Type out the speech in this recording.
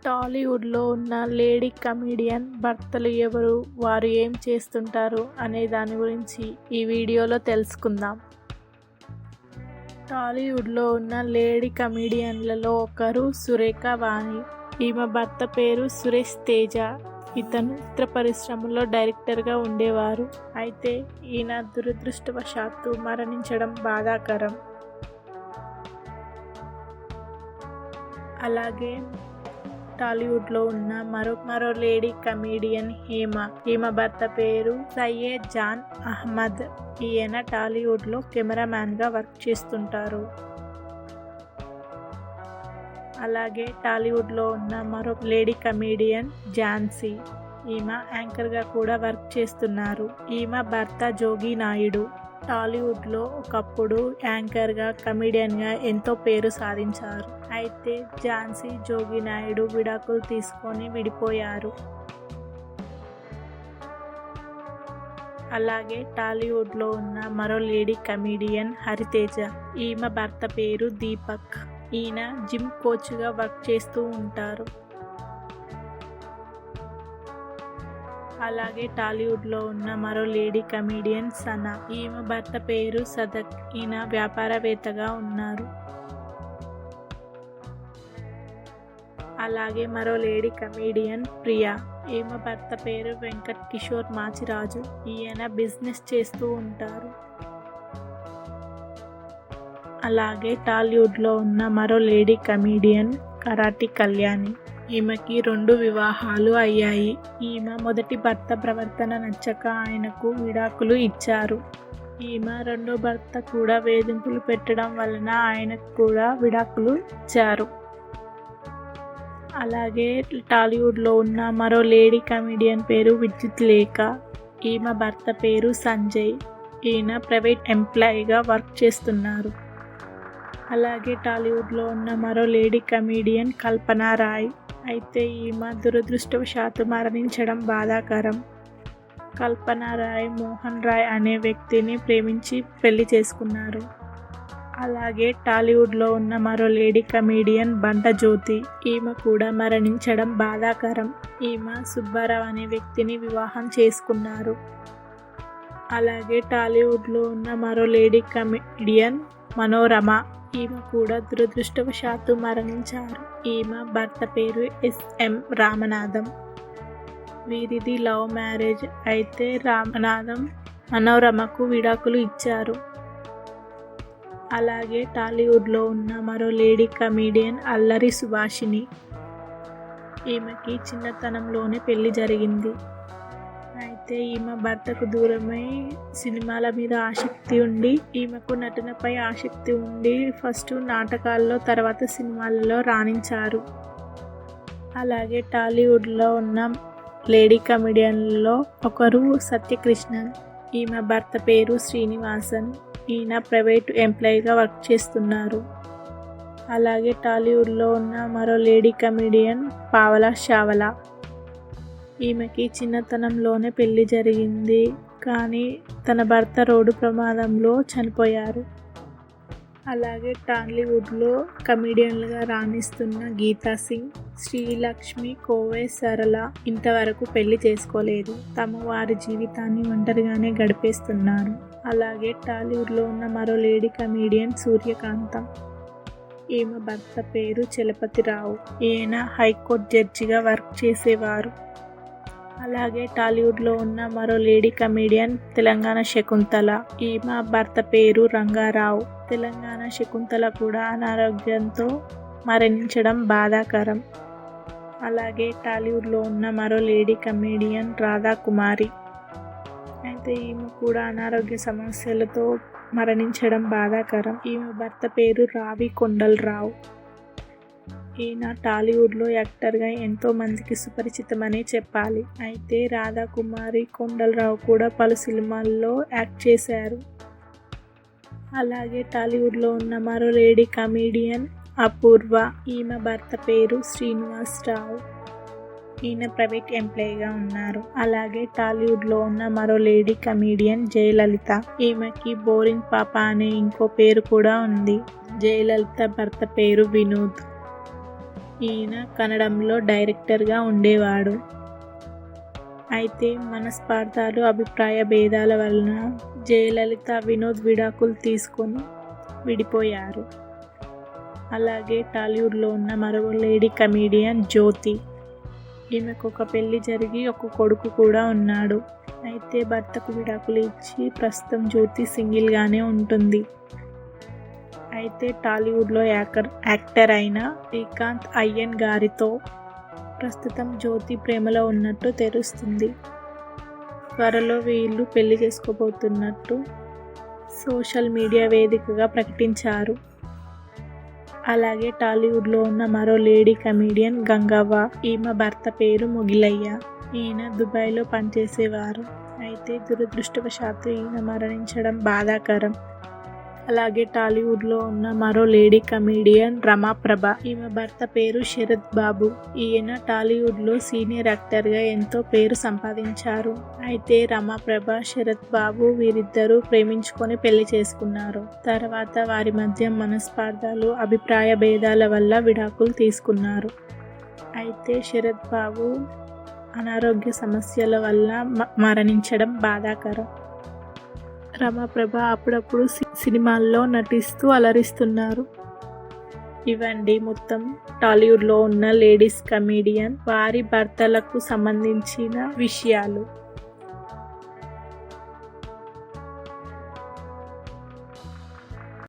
టాలీవుడ్లో ఉన్న lady comedian భర్తలు ఎవరు, వారు ఏం చేస్తుంటారు అనే దాని గురించి ఈ వీడియోలో తెలుసుకుందాం. టాలీవుడ్లో ఉన్న లేడీ కమెడియన్లలో ఒకరు సురేఖ వాణి. ఈమె భర్త పేరు సురేష్ తేజ. ఇతను చిత్ర పరిశ్రమలో డైరెక్టర్గా ఉండేవారు. అయితే ఈయన దురదృష్టవశాత్తు మరణించడం బాధాకరం. అలాగే టాలీవుడ్లో ఉన్న మరో లేడీ కమెడియన్ హేమ. ఈమె భర్త పేరు సయ్యద్ జాన్ అహ్మద్. ఈయన టాలీవుడ్లో కెమెరామ్యాన్గా వర్క్ చేస్తుంటారు. అలాగే టాలీవుడ్లో ఉన్న మరో లేడీ కమెడియన్ ఝాన్సీ. ఈమె యాంకర్గా కూడా వర్క్ చేస్తున్నారు. ఈమె భర్త జోగి నాయుడు. టాలీవుడ్లో ఒకప్పుడు యాంకర్గా, కమెడియన్గా ఎంతో పేరు సాధించారు. అయితే ఝాన్సీ, జోగి నాయుడు విడాకులు తీసుకొని విడిపోయారు. అలాగే టాలీవుడ్లో ఉన్న మరో లేడీ కమెడియన్ హరితేజ. ఈమె భర్త పేరు దీపక్. ఈయన జిమ్ కోచ్గా వర్క్ చేస్తూ ఉంటారు. అలాగే టాలీవుడ్లో ఉన్న మరో లేడీ కమెడియన్ సనా. ఈమె భర్త పేరు సదక్. ఈయన వ్యాపారవేత్తగా ఉన్నారు. అలాగే మరో లేడీ కమెడియన్ ప్రియా. ఈమె భర్త పేరు వెంకట్ కిషోర్ మాచిరాజు. ఈయన బిజినెస్ చేస్తూ ఉంటారు. అలాగే టాలీవుడ్లో ఉన్న మరో లేడీ కమెడియన్ కరాటి కళ్యాణి. ఈమెకి 2 వివాహాలు అయ్యాయి. ఈమె మొదటి భర్త ప్రవర్తన నచ్చక ఆయనకు విడాకులు ఇచ్చారు. ఈమె రెండో భర్త కూడా వేధింపులు పెట్టడం వలన ఆయనకు కూడా విడాకులు ఇచ్చారు. అలాగే టాలీవుడ్లో ఉన్న మరో లేడీ కమెడియన్ పేరు విద్యుత్ లేఖ. ఈమె భర్త పేరు సంజయ్. ఈయన ప్రైవేట్ ఎంప్లాయీగా వర్క్ చేస్తున్నారు. అలాగే టాలీవుడ్లో ఉన్న మరో లేడీ కమెడియన్ కల్పనా రాయ్. అయితే ఈమె దురదృష్టవశాత్తు మరణించడం బాధాకరం. కల్పనా రాయ్ మోహన్ రాయ్ అనే వ్యక్తిని ప్రేమించి పెళ్లి చేసుకున్నారు. అలాగే టాలీవుడ్లో ఉన్న మరో లేడీ కమెడియన్ బంట జ్యోతి. ఈమె కూడా మరణించడం బాధాకరం. ఈమె సుబ్బారావు అనే వ్యక్తిని వివాహం చేసుకున్నారు. అలాగే టాలీవుడ్లో ఉన్న మరో లేడీ కమెడియన్ మనోరమ. ఈమె కూడా దురదృష్టవశాత్తు మరణించారు. ఈమె భర్త పేరు ఎస్ఎం రామనాథం. వీరిది లవ్ మ్యారేజ్. అయితే రామనాథం మనోరమకు విడాకులు ఇచ్చారు. అలాగే టాలీవుడ్లో ఉన్న మరో లేడీ కమెడియన్ అల్లరి సుభాషిణి. ఈమెకి చిన్నతనంలోనే పెళ్లి జరిగింది. అయితే ఈమె భర్తకు దూరమై సినిమాల మీద ఆసక్తి ఉండి, ఈమెకు నటనపై ఆసక్తి ఉండి ఫస్ట్ నాటకాల్లో, తర్వాత సినిమాలలో రాణించారు. అలాగే టాలీవుడ్లో ఉన్న లేడీ కమెడియన్లలో ఒకరు సత్యకృష్ణన్. ఈమె భర్త పేరు శ్రీనివాసన్. ఈయన ప్రైవేట్ ఎంప్లాయీగా వర్క్ చేస్తున్నారు. అలాగే టాలీవుడ్లో ఉన్న మరో లేడీ కమెడియన్ పావలా షావలా. ఈమెకి చిన్నతనంలోనే పెళ్లి జరిగింది, కానీ తన భర్త రోడ్డు ప్రమాదంలో చనిపోయారు. అలాగే టాలీవుడ్లో కమెడియన్లుగా రాణిస్తున్న గీతా సింగ్, శ్రీలక్ష్మి, కోవే సరళ ఇంతవరకు పెళ్లి చేసుకోలేదు. తమ వారి జీవితాన్ని ఒంటరిగానే గడిపేస్తున్నారు. అలాగే టాలీవుడ్లో ఉన్న మరో లేడీ కమెడియన్ సూర్యకాంతం. ఈమె భర్త పేరు చలపతిరావు. ఈయన హైకోర్టు జడ్జిగా వర్క్ చేసేవారు. అలాగే టాలీవుడ్లో ఉన్న మరో లేడీ కమెడియన్ తెలంగాణ శకుంతల. ఈమె భర్త పేరు రంగారావు. తెలంగాణ శకుంతల కూడా అనారోగ్యంతో మరణించడం బాధాకరం. అలాగే టాలీవుడ్లో ఉన్న మరో లేడీ కమెడియన్ రాధాకుమారి. అయితే ఈమె కూడా అనారోగ్య సమస్యలతో మరణించడం బాధాకరం. ఈమె భర్త పేరు రావి కొండలరావు. ఈయన టాలీవుడ్లో యాక్టర్గా ఎంతో మందికి సుపరిచితమనే చెప్పాలి. అయితే రాధాకుమారి కొండలరావు కూడా పలు సినిమాల్లో యాక్ట్ చేశారు. అలాగే టాలీవుడ్లో ఉన్న మరో లేడీ కమెడియన్ అపూర్వ. ఈమె భర్త పేరు శ్రీనివాసరావు. ఈయన ప్రైవేట్ ఎంప్లాయీగా ఉన్నారు. అలాగే టాలీవుడ్లో ఉన్న మరో లేడీ కమెడియన్ జయలలిత. ఈమెకి బోరింగ్ పాప అనే ఇంకో పేరు కూడా ఉంది. జయలలిత భర్త పేరు వినోద్. ఈయన కన్నడంలో డైరెక్టర్గా ఉండేవాడు. అయితే మనస్పార్థాలు, అభిప్రాయ భేదాల వలన జయలలిత, వినోద్ విడాకులు తీసుకొని విడిపోయారు. అలాగే టాలీవుడ్లో ఉన్న మరో లేడీ కమీడియన్ జ్యోతి. ఈమెకు ఒక పెళ్లి జరిగి ఒక కొడుకు కూడా ఉన్నాడు. అయితే భర్తకు విడాకులు ఇచ్చి ప్రస్తుతం జ్యోతి సింగిల్గానే ఉంటుంది. అయితే టాలీవుడ్లో యాక్టర్ అయిన శ్రీకాంత్ అయ్యన్ గారితో ప్రస్తుతం జ్యోతి ప్రేమలో ఉన్నట్టు తెలుస్తుంది. త్వరలో వీళ్ళు పెళ్లి చేసుకోబోతున్నట్టు సోషల్ మీడియా వేదికగా ప్రకటించారు. అలాగే టాలీవుడ్లో ఉన్న మరో లేడీ కమీడియన్ గంగవ్వ. ఈమె భర్త పేరు ముగిలయ్య. ఈయన దుబాయ్లో పనిచేసేవారు. అయితే దురదృష్టవశాత్తు ఈయన మరణించడం బాధాకరం. అలాగే టాలీవుడ్లో ఉన్న మరో లేడీ కమీడియన్ రమాప్రభ. ఈమె భర్త పేరు శరత్ బాబు. ఈయన టాలీవుడ్లో సీనియర్ యాక్టర్గా ఎంతో పేరు సంపాదించారు. అయితే రమాప్రభ, శరత్ బాబు వీరిద్దరూ ప్రేమించుకొని పెళ్లి చేసుకున్నారు. తర్వాత వారి మధ్య మనస్పార్థాలు, అభిప్రాయ భేదాల వల్ల విడాకులు తీసుకున్నారు. అయితే శరత్ బాబు అనారోగ్య సమస్యల వల్ల మరణించడం బాధాకరం. రమాప్రభ అప్పుడప్పుడు సినిమాల్లో నటిస్తూ అలరిస్తున్నారు. ఇవండి మొత్తం టాలీవుడ్లో ఉన్న లేడీస్ కమీడియన్ వారి భర్తలకు సంబంధించిన విషయాలు.